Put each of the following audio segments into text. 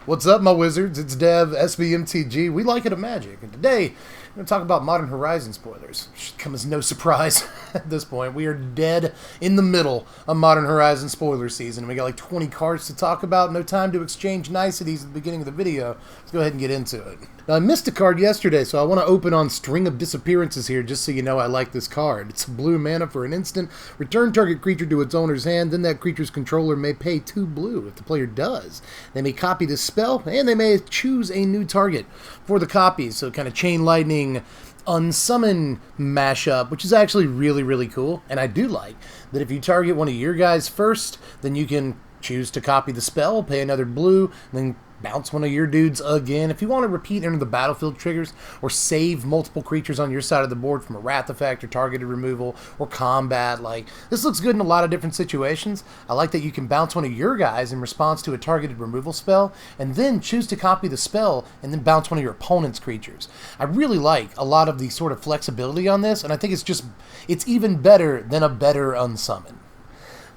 What's up, my wizards? It's Dev, SBMTG. We like it at Magic, and today we're going to talk about Modern Horizon spoilers. Should come as no surprise at this point. We are dead in the middle of Modern Horizon spoiler season. We got like 20 cards to talk about, no time to exchange niceties at the beginning of the video. Let's go ahead and get into it. Now, I missed a card yesterday, so I want to open on String of Disappearances here, just so you know I like this card. It's blue mana for an instant. Return target creature to its owner's hand, then that creature's controller may pay 2 blue. If the player does, they may copy this spell, and they may choose a new target for the copies. So kind of Chain Lightning, Unsummon mashup, which is actually really cool. And I do like that if you target one of your guys first, then you can choose to copy the spell, pay another blue, then bounce one of your dudes again. If you want to repeat enter the battlefield triggers or save multiple creatures on your side of the board from a wrath effect or targeted removal or combat, like this looks good in a lot of different situations. I like that you can bounce one of your guys in response to a targeted removal spell and then choose to copy the spell and then bounce one of your opponent's creatures. I really like a lot of the sort of flexibility on this, and I think it's even better than a better unsummon.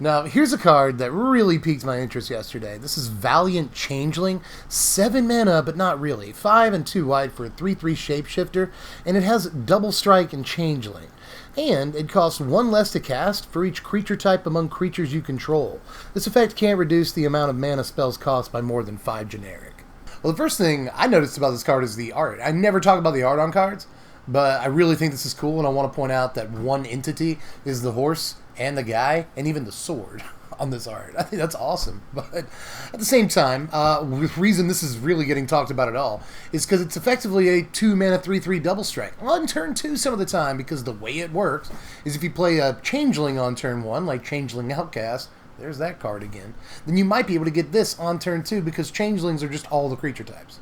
Now, here's a card that really piqued my interest yesterday. This is Valiant Changeling, 7 mana, but not really. 5 and 2 white for a 3/3 shapeshifter, and it has double strike and Changeling. And it costs 1 less to cast for each creature type among creatures you control. This effect can't reduce the amount of mana spells cost by more than 5 generic. Well, the first thing I noticed about this card is the art. I never talk about the art on cards, but I really think this is cool, and I want to point out that one entity is the horse and the guy, and even the sword on this art. I think that's awesome. But at the same time, the reason this is really getting talked about at all is because it's effectively a 2 mana 3/3 double strike on turn 2 some of the time, because the way it works is if you play a Changeling on turn 1, like Changeling Outcast, there's that card again, then you might be able to get this on turn 2 because Changelings are just all the creature types.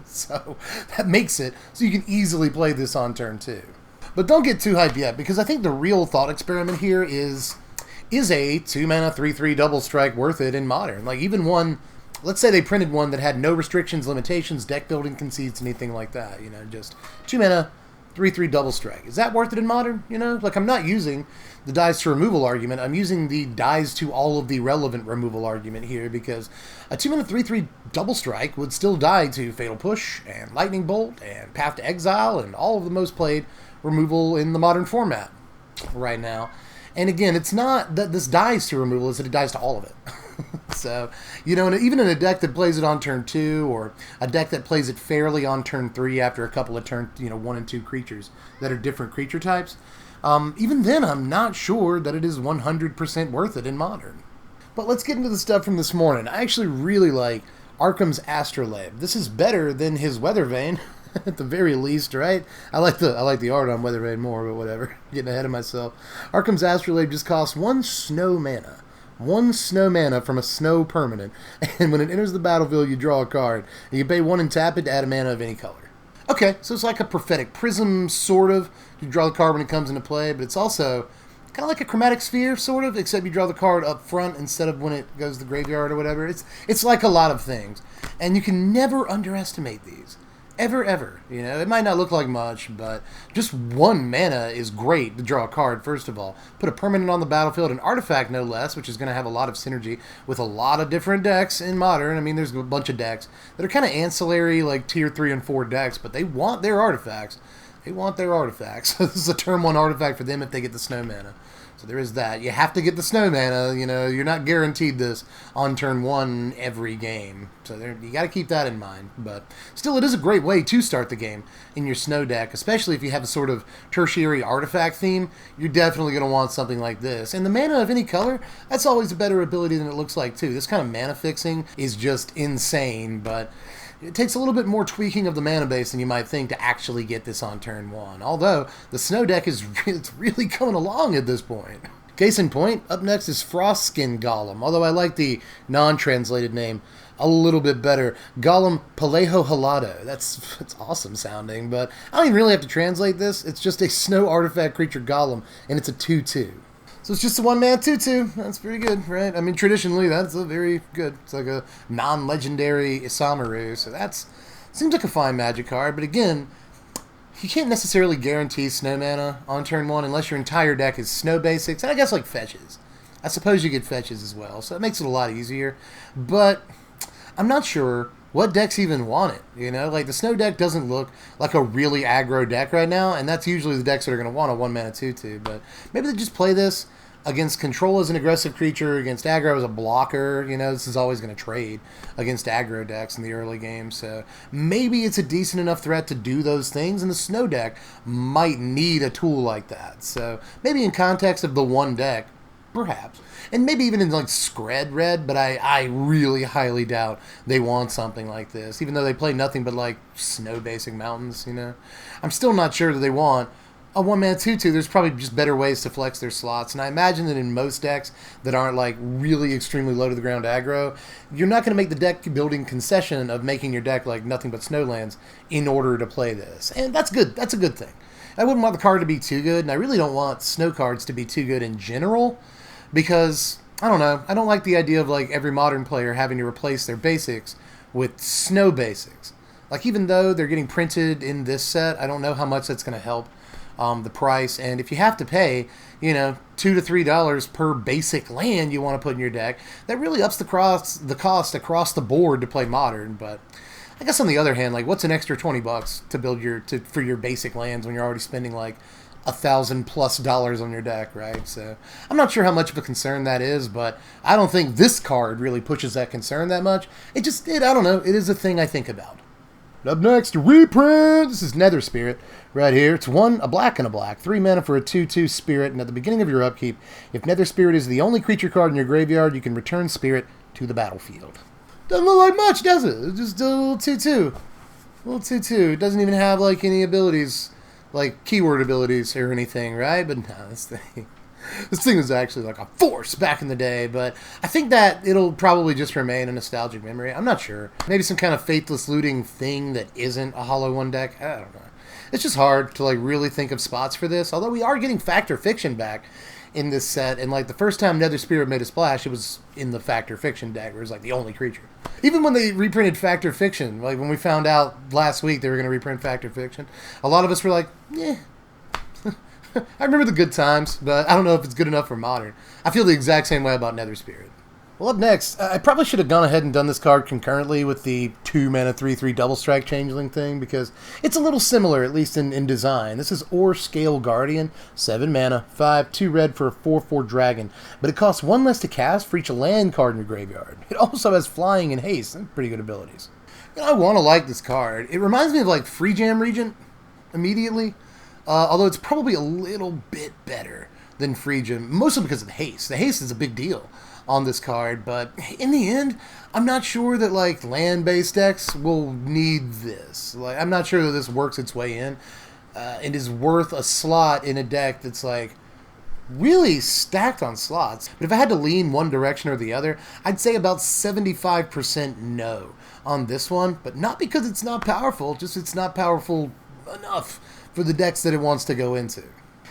So that makes it so you can easily play this on turn 2. But don't get too hyped yet, because I think the real thought experiment here is a 2 mana 3/3 double strike worth it in Modern? Like, even one, let's say they printed one that had no restrictions, limitations, deck building conceits, anything like that, you know, just 2 mana 3/3 double strike. Is that worth it in Modern? You know, like, I'm not using the dies to removal argument, I'm using the dies to all of the relevant removal argument here, because a 2 mana 3/3 double strike would still die to Fatal Push and Lightning Bolt and Path to Exile and all of the most played removal in the Modern format right now. And again, it's not that this dies to removal, it's that it dies to all of it. So, you know, even in a deck that plays it on turn 2, or a deck that plays it fairly on turn 3 after a couple of 1 and 2 creatures that are different creature types, even then I'm not sure that it is 100% worth it in Modern. But let's get into the stuff from this morning. I actually really like Arkham's Astrolabe. This is better than his Weathervane, at the very least, right? I like the art on Weathervane more, but whatever. Getting ahead of myself. Arkham's Astrolabe just costs 1 snow mana. 1 snow mana from a snow permanent. And when it enters the battlefield, you draw a card. And you pay 1 and tap it to add a mana of any color. Okay, so it's like a Prophetic Prism, sort of. You draw the card when it comes into play, but it's also kind of like a Chromatic Sphere, sort of, except you draw the card up front instead of when it goes to the graveyard or whatever. It's like a lot of things. And you can never underestimate these. Ever. You know, it might not look like much, but just 1 mana is great to draw a card, first of all. Put a permanent on the battlefield, an artifact no less, which is going to have a lot of synergy with a lot of different decks in Modern. I mean, there's a bunch of decks that are kind of ancillary, like tier 3 and 4 decks, but they want their artifacts. This is a turn 1 artifact for them if they get the snow mana. So there is that. You have to get the snow mana. You know, you're not guaranteed this on turn 1 every game. So you got to keep that in mind. But still, it is a great way to start the game in your snow deck, especially if you have a sort of tertiary artifact theme. You're definitely going to want something like this. And the mana of any color, that's always a better ability than it looks like, too. This kind of mana fixing is just insane, but it takes a little bit more tweaking of the mana base than you might think to actually get this on turn 1. Although, the snow deck is really coming along at this point. Case in point, up next is Frostskin Gollum, although I like the non-translated name a little bit better. Gollum Paleho Halado. That's awesome sounding, but I don't even really have to translate this. It's just a snow artifact creature Gollum, and it's a 2/2. So it's just a 1 mana 2/2. That's pretty good, right? I mean, traditionally, that's a very good. It's like a non-legendary Isamaru, so seems like a fine Magic card. But again, you can't necessarily guarantee snow mana on turn 1 unless your entire deck is snow basics, and I guess like fetches. I suppose you get fetches as well, so it makes it a lot easier. But I'm not sure what decks even want it? You know, like the snow deck doesn't look like a really aggro deck right now, and that's usually the decks that are going to want a 1-mana 2/2. But maybe they just play this against control as an aggressive creature, against aggro as a blocker. You know, this is always going to trade against aggro decks in the early game. So maybe it's a decent enough threat to do those things, and the snow deck might need a tool like that. So maybe in context of the one deck, perhaps. And maybe even in like Scred Red, but I really highly doubt they want something like this, even though they play nothing but like snow basic mountains, you know. I'm still not sure that they want a 1-mana 2/2. There's probably just better ways to flex their slots, and I imagine that in most decks that aren't like really extremely low to the ground aggro, you're not going to make the deck building concession of making your deck like nothing but snowlands in order to play this, and that's good. That's a good thing. I wouldn't want the card to be too good, and I really don't want snow cards to be too good in general, because I don't know, I don't like the idea of like every modern player having to replace their basics with snow basics. Like, even though they're getting printed in this set, I don't know how much that's going to help the price. And if you have to pay, you know, $2 to $3 per basic land you want to put in your deck, that really ups the cost across the board to play modern. But I guess on the other hand, like, what's an extra $20 to build for your basic lands when you're already spending like $1,000+ on your deck, right? So I'm not sure how much of a concern that is, but I don't think this card really pushes that concern that much. I don't know, it is a thing I think about. Up next, reprint! This is Nether Spirit right here. It's a black and a black. 3 mana for a 2/2 Spirit, and at the beginning of your upkeep, if Nether Spirit is the only creature card in your graveyard, you can return Spirit to the battlefield. Doesn't look like much, does it? It's just a little 2/2. It doesn't even have like any abilities, like keyword abilities or anything, right? But no, this thing was actually like a force back in the day, but I think that it'll probably just remain a nostalgic memory. I'm not sure. Maybe some kind of faithless looting thing that isn't a Hollow 1 deck. I don't know. It's just hard to like really think of spots for this, although we are getting Factor Fiction back in this set, and like the first time Nether Spirit made a splash, it was in the Factor Fiction deck, where it was like the only creature. Even when they reprinted Factor Fiction, like when we found out last week they were going to reprint Factor Fiction, a lot of us were like, yeah. I remember the good times, but I don't know if it's good enough for modern. I feel the exact same way about Nether Spirit. Well, up next, I probably should have gone ahead and done this card concurrently with the 2-mana 3/3 double strike changeling thing, because it's a little similar, at least in design. This is Orscale Guardian, 7 mana, 5, 2 red for a 4/4 dragon, but it costs 1 less to cast for each land card in your graveyard. It also has flying and haste, and pretty good abilities. You know, I want to like this card. It reminds me of like Free Jam Regent immediately, although it's probably a little bit better than Free Jam, mostly because of the haste. The haste is a big deal on this card, but in the end, I'm not sure that like land-based decks will need this. Like, I'm not sure that this works its way in and is worth a slot in a deck that's like really stacked on slots. But if I had to lean one direction or the other, I'd say about 75% no on this one, but not because it's not powerful, just it's not powerful enough for the decks that it wants to go into.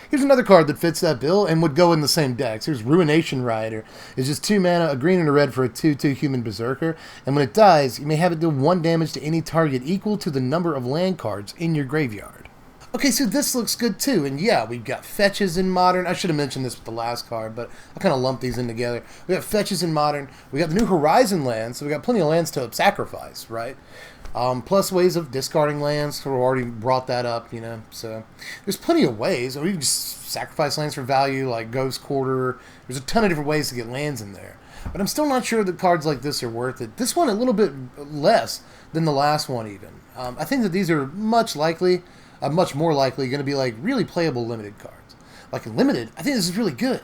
Here's another card that fits that bill and would go in the same decks. Here's Ruination Rider. It's just 2 mana, a green and a red for a 2/2 human berserker. And when it dies, you may have it deal 1 damage to any target equal to the number of land cards in your graveyard. Okay, so this looks good too. And yeah, we've got fetches in modern. I should have mentioned this with the last card, but I kind of lumped these in together. We got fetches in modern. We got the New Horizon lands, so we got plenty of lands to sacrifice, right? Plus ways of discarding lands, so we already brought that up, you know, so there's plenty of ways. Or you can just sacrifice lands for value, like Ghost Quarter. There's a ton of different ways to get lands in there. But I'm still not sure that cards like this are worth it. This one a little bit less than the last one even. I think that these are much more likely going to be like really playable limited cards. Like in limited, I think this is really good.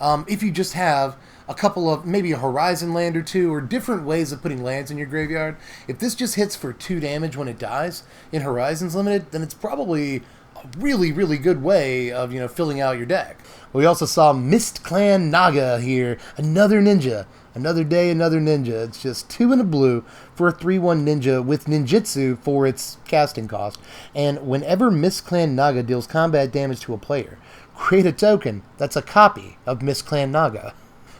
If you just have a couple of, maybe a Horizon land or two, or different ways of putting lands in your graveyard. If this just hits for 2 damage when it dies in Horizons Limited, then it's probably a really, really good way of, you know, filling out your deck. We also saw Mist Clan Naga here, another ninja. Another day, another ninja. It's just 2 and a blue for a 3/1 ninja with ninjutsu for its casting cost. And whenever Mist Clan Naga deals combat damage to a player, create a token that's a copy of Mist Clan Naga.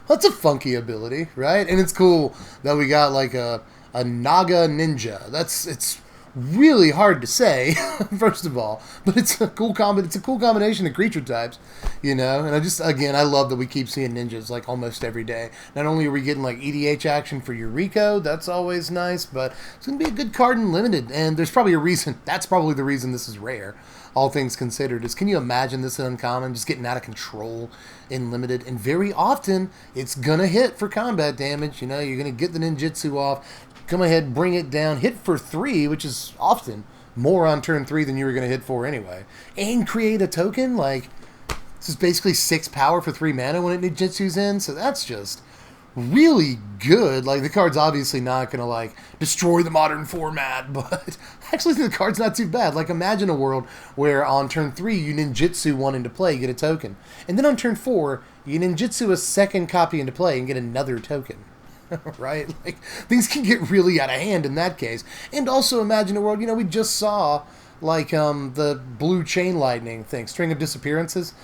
That's a funky ability, right? And it's cool that we got like a Naga ninja. It's really hard to say, first of all, but it's a cool combination of creature types, you know. And I love that we keep seeing ninjas like almost every day. Not only are we getting like EDH action for Eureka, that's always nice, but it's gonna be a good card in limited. And there's probably a reason. That's probably the reason this is rare. All things considered, is can you imagine this in uncommon just getting out of control in limited? And very often it's gonna hit for combat damage. You know, you're gonna get the ninjutsu off. Come ahead, bring it down, hit for 3, which is often more on turn 3 than you were going to hit for anyway. And create a token, like, this is basically 6 power for 3 mana when it ninjutsu's in, so that's just really good. Like, the card's obviously not going to, like, destroy the modern format, but actually the card's not too bad. Like, imagine a world where on turn 3 you ninjutsu one into play, you get a token. And then on turn 4, you ninjutsu a second copy into play and get another token. Right? Like, things can get really out of hand in that case. And also imagine a world, you know, we just saw, like, the blue chain lightning thing, String of Disappearances.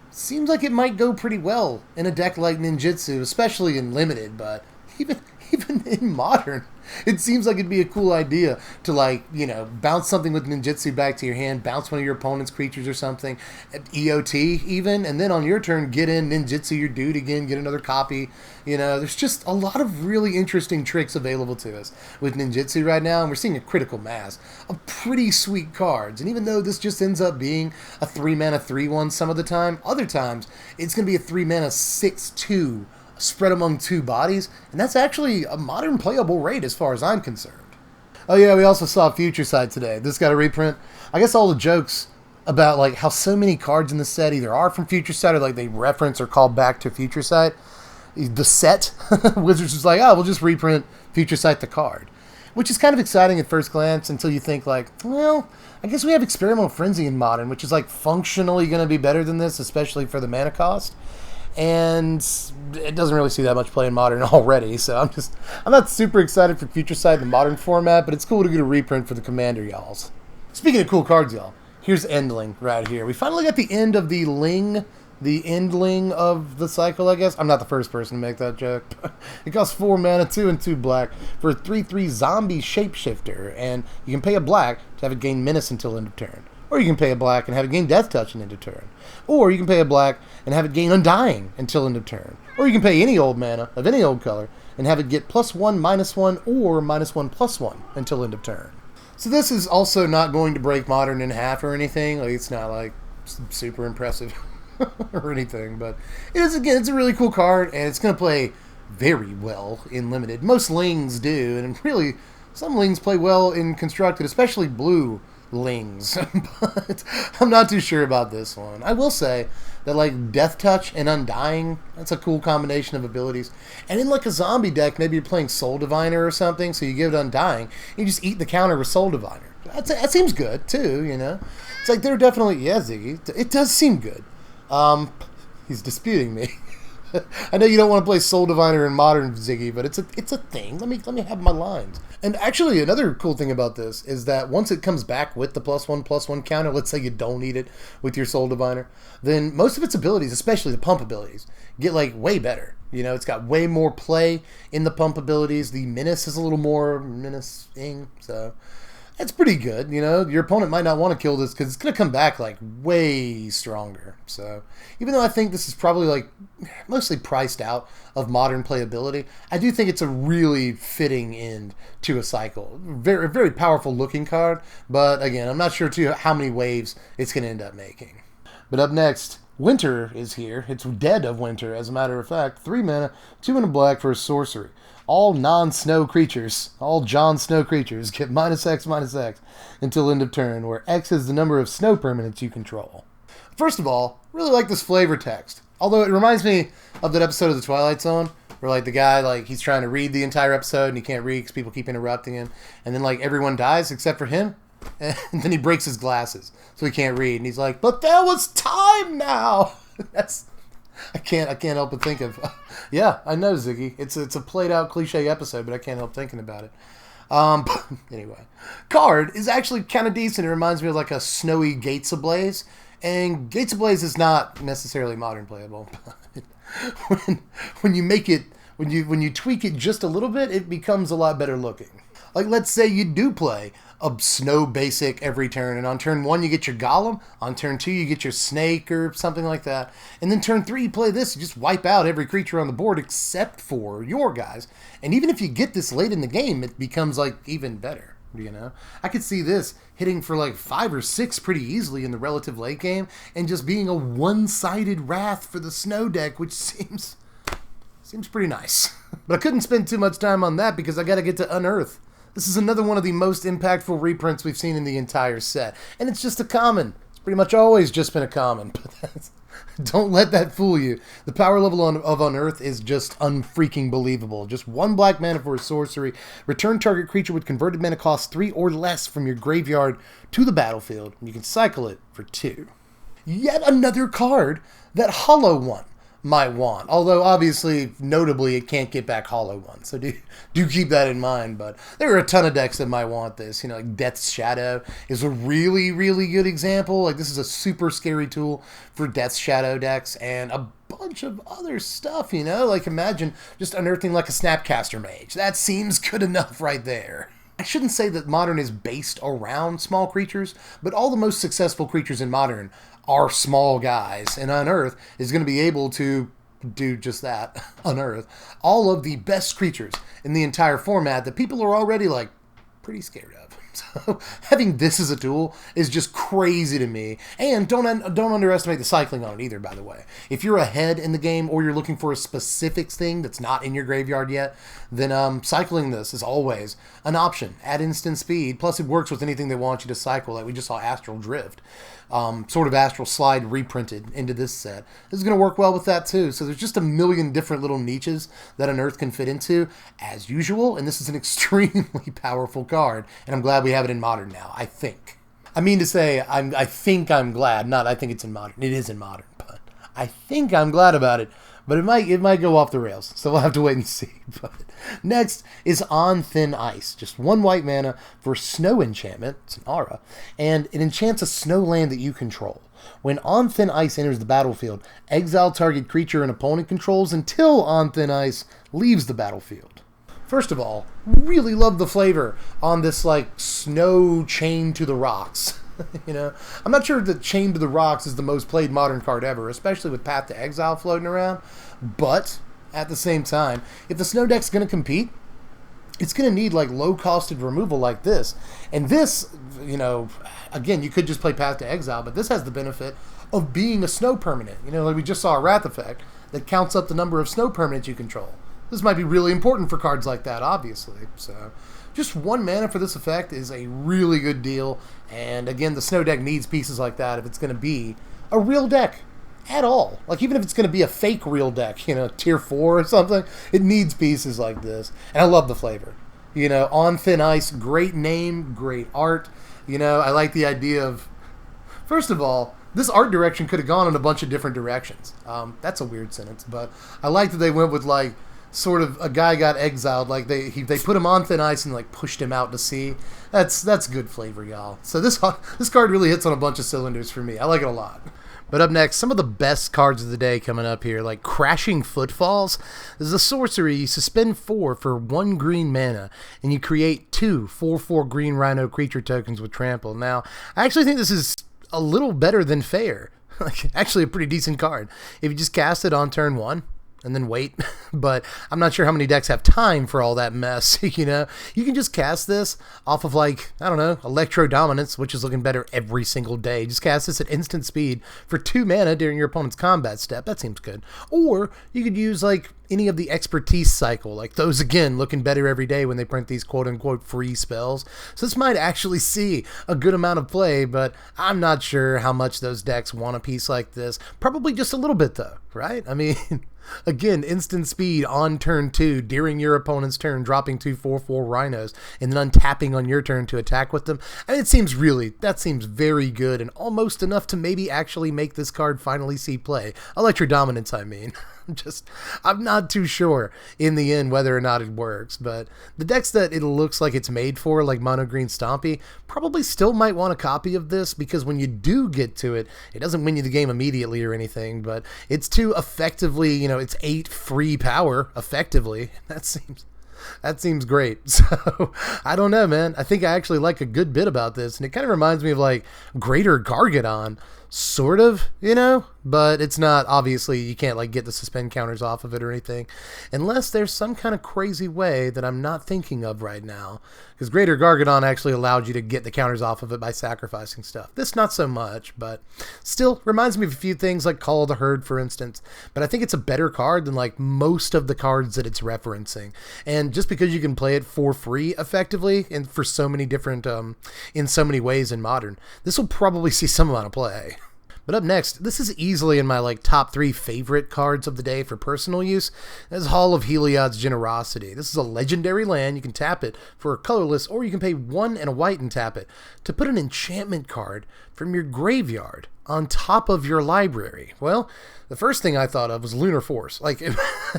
Seems like it might go pretty well in a deck like ninjutsu, especially in limited, but even in modern, it seems like it'd be a cool idea to, like, you know, bounce something with ninjutsu back to your hand, bounce one of your opponent's creatures or something, EOT even, and then on your turn, get in, ninjutsu your dude again, get another copy. You know, there's just a lot of really interesting tricks available to us with ninjutsu right now, and we're seeing a critical mass of pretty sweet cards. And even though this just ends up being a 3-mana 3/1 some of the time, other times it's going to be a 3-mana 6/2 spread among 2 bodies, and that's actually a modern playable rate as far as I'm concerned. Oh yeah, we also saw Future Sight today. This got a reprint. I guess all the jokes about like how so many cards in the set either are from Future Sight or like they reference or call back to Future Sight. The set, Wizards was like, oh, we'll just reprint Future Sight the card. Which is kind of exciting at first glance until you think like, well, I guess we have Experimental Frenzy in Modern, which is like functionally going to be better than this, especially for the mana cost. And it doesn't really see that much play in Modern already, so I'm not super excited for Future Sight in the Modern format, but it's cool to get a reprint for the Commander, y'alls. Speaking of cool cards, y'all, here's Endling right here. We finally got the end of the endling of the cycle, I guess. I'm not the first person to make that joke. It costs 4 mana, 2 and 2 black for a 3/3 zombie shapeshifter, and you can pay a black to have it gain menace until end of turn. Or you can pay a black and have it gain Death Touch and end of turn. Or you can pay a black and have it gain Undying until end of turn. Or you can pay any old mana of any old color and have it get +1, -1, or -1, +1 until end of turn. So this is also not going to break Modern in half or anything. Like, it's not like super impressive or anything. But it is, again, it's a really cool card, and it's going to play very well in Limited. Most Lings do, and really some Lings play well in Constructed, especially blue Lings, but I'm not too sure about this one. I will say that like Death Touch and Undying, that's a cool combination of abilities. And in like a zombie deck, maybe you're playing Soul Diviner or something, so you give it Undying, you just eat the counter with Soul Diviner. That seems good too, you know. It's like they're definitely, yeah, Ziggy, it does seem good. He's disputing me. I know you don't want to play Soul Diviner in Modern, Ziggy, but it's a thing. Let me have my lines. And actually, another cool thing about this is that once it comes back with the +1/+1 counter, let's say you don't need it with your Soul Diviner, then most of its abilities, especially the pump abilities, get like way better. You know, it's got way more play in the pump abilities. The menace is a little more menacing, so that's pretty good. You know, your opponent might not want to kill this because it's going to come back like way stronger. So even though I think this is probably like mostly priced out of Modern playability, I do think it's a really fitting end to a cycle. Very, very powerful looking card, but again, I'm not sure too how many waves it's going to end up making. But up next, Winter is here. It's Dead of Winter, as a matter of fact. 3 mana, 2 and a black for a sorcery. All non-snow creatures, all Jon Snow creatures, get -X/-X until end of turn, where X is the number of snow permanents you control. First of all, really like this flavor text. Although it reminds me of that episode of The Twilight Zone, where like the guy, like he's trying to read the entire episode and he can't read because people keep interrupting him. And then like everyone dies except for him. And then he breaks his glasses, so he can't read. And he's like, but there was time now! I can't help but think of... yeah, I know, Ziggy. It's a played-out cliche episode, but I can't help thinking about it. Anyway. Card is actually kind of decent. It reminds me of like a snowy Gates Ablaze. And Gates Ablaze is not necessarily Modern playable. But when you make it... When you tweak it just a little bit, it becomes a lot better looking. Like, let's say you do play a snow basic every turn. And on turn 1, you get your Gollum. On turn 2, you get your Snake or something like that. And then turn 3, you play this. You just wipe out every creature on the board except for your guys. And even if you get this late in the game, it becomes like even better. You know, I could see this hitting for like 5 or 6 pretty easily in the relative late game and just being a one-sided wrath for the snow deck, which seems pretty nice. But I couldn't spend too much time on that because I got to get to Unearth. This is another one of the most impactful reprints we've seen in the entire set. And it's just a common. It's pretty much always just been a common. But don't let that fool you. The power level of Unearth is just unfreaking believable. Just 1 black mana for a sorcery. Return target creature with converted mana cost 3 or less from your graveyard to the battlefield. And you can cycle it for 2. Yet another card that Hollow One might want. Although, obviously, notably, it can't get back Hollow One. So do keep that in mind. But there are a ton of decks that might want this. You know, like Death's Shadow is a really, really good example. Like, this is a super scary tool for Death's Shadow decks. And a bunch of other stuff, you know? Like, imagine just unearthing like a Snapcaster Mage. That seems good enough right there. I shouldn't say that Modern is based around small creatures, but all the most successful creatures in Modern are small guys, and Unearth is going to be able to do just that. Unearth all of the best creatures in the entire format that people are already like pretty scared of. So having this as a tool is just crazy to me. And don't underestimate the cycling on it either, by the way. If you're ahead in the game or you're looking for a specific thing that's not in your graveyard yet, then cycling this is always an option at instant speed. Plus it works with anything they want you to cycle. Like we just saw Astral Drift. Sort of Astral Slide reprinted into this set. This is going to work well with that too. So there's just a million different little niches that Unearth can fit into as usual. And this is an extremely powerful card. And I'm glad we have it in Modern now, I think. I mean to say, I think I'm glad. Not I think it's in Modern. It is in Modern. But I think I'm glad about it. But it might go off the rails. So we'll have to wait and see. But next is On Thin Ice. Just 1 white mana for Snow Enchantment. It's an aura. And it enchants a snow land that you control. When On Thin Ice enters the battlefield, exile target creature an opponent controls until On Thin Ice leaves the battlefield. First of all, really love the flavor on this like snow chained to the rocks. You know, I'm not sure that Chained to the Rocks is the most played Modern card ever, especially with Path to Exile floating around. But at the same time, if the snow deck's going to compete, it's going to need like low-costed removal like this. And this, you know, again, you could just play Path to Exile, but this has the benefit of being a snow permanent. You know, like we just saw a Wrath effect that counts up the number of snow permanents you control. This might be really important for cards like that, obviously. So just 1 mana for this effect is a really good deal. And again, the snow deck needs pieces like that if it's going to be a real deck at all. Like even if it's going to be a fake real deck, you know, tier 4 or something, it needs pieces like this. And I love the flavor. You know, On Thin Ice, great name, great art. You know, I like the idea of, first of all, this art direction could have gone in a bunch of different directions. That's a weird sentence, but I like that they went with like, sort of a guy got exiled, like they put him on thin ice and like pushed him out to sea. That's good flavor, y'all. So this card really hits on a bunch of cylinders for me. I like it a lot. But up next, some of the best cards of the day coming up here, like Crashing Footfalls. This is a sorcery. You suspend 4 for 1 green mana, and you create 2 4/4 green rhino creature tokens with trample. Now, I actually think this is a little better than fair. Like, actually a pretty decent card. If you just cast it on turn 1, and then wait, but I'm not sure how many decks have time for all that mess, you know? You can just cast this off of, like, I don't know, Electro Dominance, which is looking better every single day. Just cast this at instant speed for 2 mana during your opponent's combat step. That seems good. Or you could use, like, any of the Expertise cycle. Like, those, again, looking better every day when they print these quote-unquote free spells. So this might actually see a good amount of play, but I'm not sure how much those decks want a piece like this. Probably just a little bit, though, right? I mean... Again, instant speed on turn 2 during your opponent's turn, dropping 2 4/4 rhinos, and then untapping on your turn to attack with them. I mean, that seems very good and almost enough to maybe actually make this card finally see play. Electro Dominance, I mean. I'm not too sure in the end whether or not it works, but the decks that it looks like it's made for, like Mono Green Stompy, probably still might want a copy of this, because when you do get to it, it doesn't win you the game immediately or anything, but it's to effectively, you know, it's 8 free power, effectively. That seems great. So, I don't know, man. I think I actually like a good bit about this, and it kind of reminds me of, like, Greater Gargadon. Sort of, you know, but it's not, obviously, you can't, like, get the suspend counters off of it or anything, unless there's some kind of crazy way that I'm not thinking of right now, because Greater Gargadon actually allowed you to get the counters off of it by sacrificing stuff. This, not so much, but still reminds me of a few things, like Call of the Herd, for instance, but I think it's a better card than, like, most of the cards that it's referencing, and just because you can play it for free, effectively, and for so many different, in so many ways in Modern, this will probably see some amount of play. But up next, this is easily in my like top 3 favorite cards of the day for personal use. This is Hall of Heliod's Generosity. This is a legendary land. You can tap it for a colorless, or you can pay 1 and a white and tap it to put an enchantment card from your graveyard on top of your library. Well, the first thing I thought of was Lunar Force. Like,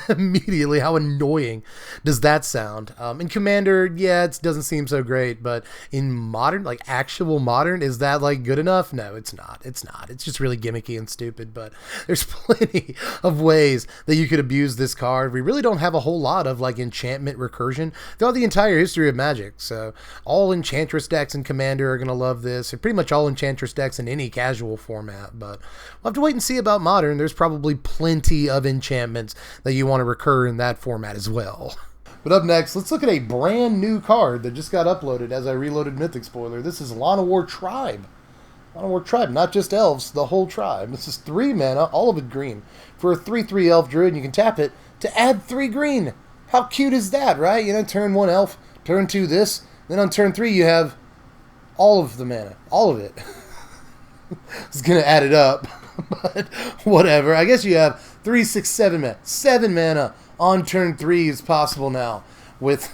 immediately, how annoying does that sound? In Commander, yeah, it doesn't seem so great, but in Modern, like actual Modern, is that like good enough? No, it's not. It's not. It's just really gimmicky and stupid, but there's plenty of ways that you could abuse this card. We really don't have a whole lot of like enchantment recursion throughout the entire history of Magic, so all Enchantress decks in Commander are going to love this, and pretty much all Enchantress decks in any casual format, but we'll have to wait and see about Modern. There's probably plenty of enchantments that you want to recur in that format as well. But up next, let's look at a brand new card that just got uploaded as I reloaded Mythic Spoiler. This is Llanowar Tribe. Llanowar Tribe, not just elves, the whole tribe. This is 3 mana, all of it green, for a 3/3 elf druid, and you can tap it to add 3 green. How cute is that, right? You know, turn 1 elf, turn 2 this, then on turn 3 you have all of the mana, all of it. It's going to add it up, but whatever. I guess you have 3, 6, 7 mana. 7 mana on turn 3 is possible now with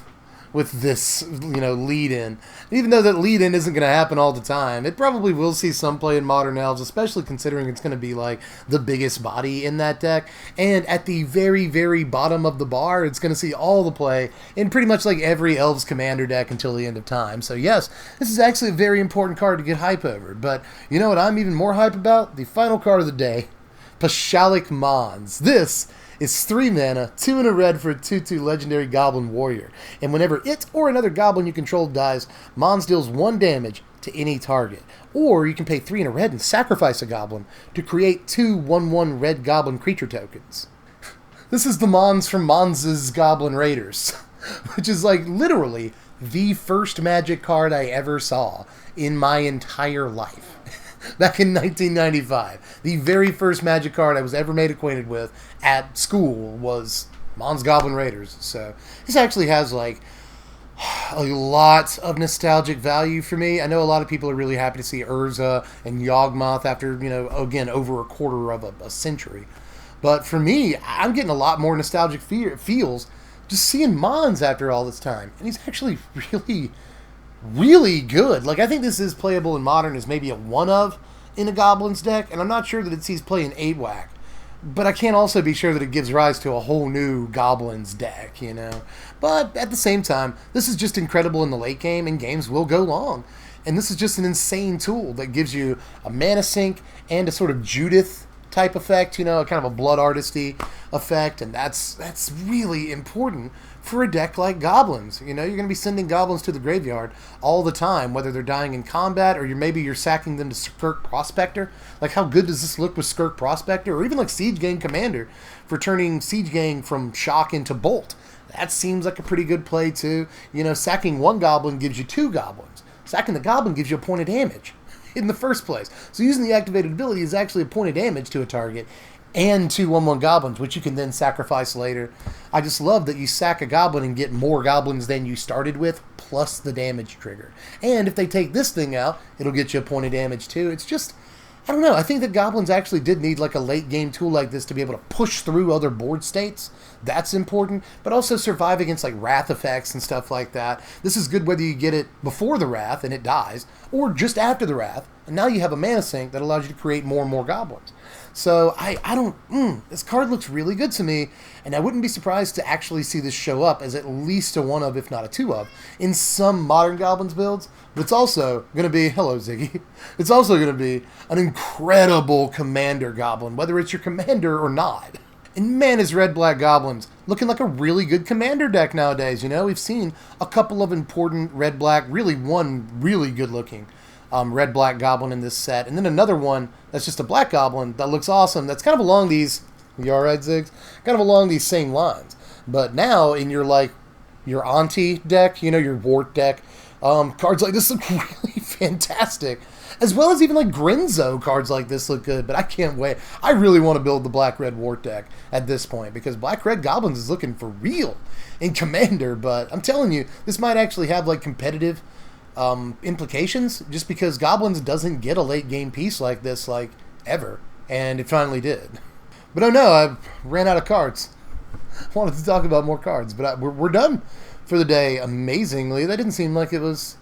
this, you know, lead-in. Even though that lead-in isn't going to happen all the time, it probably will see some play in Modern Elves, especially considering it's going to be, like, the biggest body in that deck. And at the very, very bottom of the bar, it's going to see all the play in pretty much, like, every Elves Commander deck until the end of time. So, yes, this is actually a very important card to get hype over. But you know what I'm even more hype about? The final card of the day, Pashalik Mons. This is 3 mana, 2 and a red for a 2/2 legendary Goblin Warrior. And whenever it or another Goblin you control dies, Mons deals 1 damage to any target. Or you can pay 3 and a red and sacrifice a Goblin to create 2 1/1 red Goblin creature tokens. This is the Mons from Mons' Goblin Raiders, which is like literally the first Magic card I ever saw in my entire life. Back in 1995, the very first Magic card I was ever made acquainted with at school was Mons Goblin Raiders. So this actually has like a lot of nostalgic value for me. I know a lot of people are really happy to see Urza and Yawgmoth after, you know, again, over a quarter of a century. But for me, I'm getting a lot more nostalgic feels just seeing Mons after all this time. And he's actually really good. Like, I think this is playable in Modern as maybe a 1-of in a Goblin's deck, and I'm not sure that it sees play in 8-whack. But I can't also be sure that it gives rise to a whole new Goblins deck, you know. But at the same time, this is just incredible in the late game, and games will go long. And this is just an insane tool that gives you a mana sink and a sort of Judith type effect, you know, kind of a Blood Artisty effect, and that's really important for a deck like Goblins. You know, you're going to be sending Goblins to the graveyard all the time, whether they're dying in combat or maybe you're sacking them to Skirk Prospector. Like, how good does this look with Skirk Prospector? Or even like Siege Gang Commander for turning Siege Gang from Shock into Bolt. That seems like a pretty good play too. You know, sacking 1 Goblin gives you 2 Goblins. Sacking the Goblin gives you a point of damage in the first place. So using the activated ability is actually a point of damage to a target, and 2 1/1 Goblins, which you can then sacrifice later. I just love that you sack a Goblin and get more Goblins than you started with, plus the damage trigger. And if they take this thing out, it'll get you a point of damage too. It's just, I don't know, I think that Goblins actually did need like a late game tool like this to be able to push through other board states. That's important, but also survive against like Wrath effects and stuff like that. This is good whether you get it before the Wrath and it dies, or just after the Wrath, and now you have a mana sink that allows you to create more and more Goblins. So this card looks really good to me, and I wouldn't be surprised to actually see this show up as at least a 1-of, if not a 2-of, in some Modern Goblins builds. But it's also going to be, hello Ziggy, it's also going to be an incredible Commander Goblin, whether it's your Commander or not. And man, is red-black goblins looking like a really good commander deck nowadays. You know, we've seen a couple of important red-black, really one really good-looking red-black goblin in this set. And then another one that's just a black goblin that looks awesome. That's kind of along these, you all right, Ziggs? Kind of along these same lines. But now in your, like, your auntie deck, you know, your wart deck, cards like this look really fantastic. As well as even like Grinzo cards like this look good, but I can't wait. I really want to build the black-red wart deck at this point because black-red goblins is looking for real in Commander, but I'm telling you, this might actually have like competitive implications just because goblins doesn't get a late game piece like this like ever, and it finally did. But oh no, I ran out of cards. I wanted to talk about more cards, but we're done for the day. Amazingly, that didn't seem like it was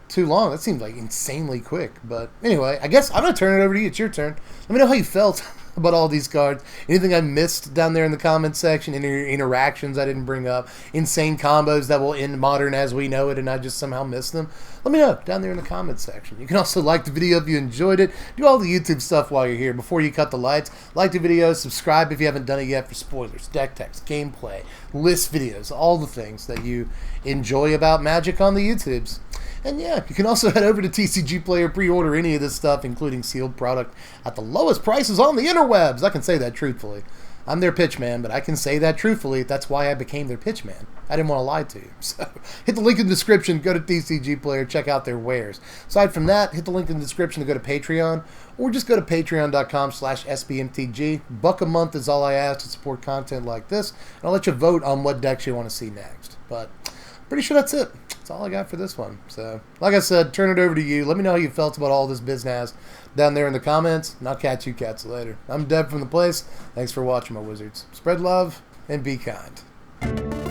too long. That seemed like insanely quick. But anyway, I guess I'm going to turn it over to you. It's your turn. Let me know how you felt about all these cards. Anything I missed down there in the comments section. Any interactions I didn't bring up. Insane combos that will end Modern as we know it and I just somehow missed them. Let me know down there in the comments section. You can also like the video if you enjoyed it. Do all the YouTube stuff while you're here. Before you cut the lights, like the video, subscribe if you haven't done it yet for spoilers, deck techs, gameplay, list videos, all the things that you enjoy about Magic on the YouTubes. And yeah, you can also head over to TCG Player, pre-order any of this stuff, including sealed product, at the lowest prices on the interwebs. I can say that truthfully. I'm their pitch man, but I can say that truthfully. That's why I became their pitch man. I didn't want to lie to you. So hit the link in the description, go to TCG Player, check out their wares. Aside from that, hit the link in the description to go to Patreon, or just go to patreon.com/SBMTG. $1 a month is all I ask to support content like this, and I'll let you vote on what decks you want to see next. But pretty sure that's it. That's all I got for this one. So, like I said, turn it over to you. Let me know how you felt about all this business down there in the comments, and I'll catch you cats later. I'm Deb from The Place. Thanks for watching, my wizards. Spread love and be kind.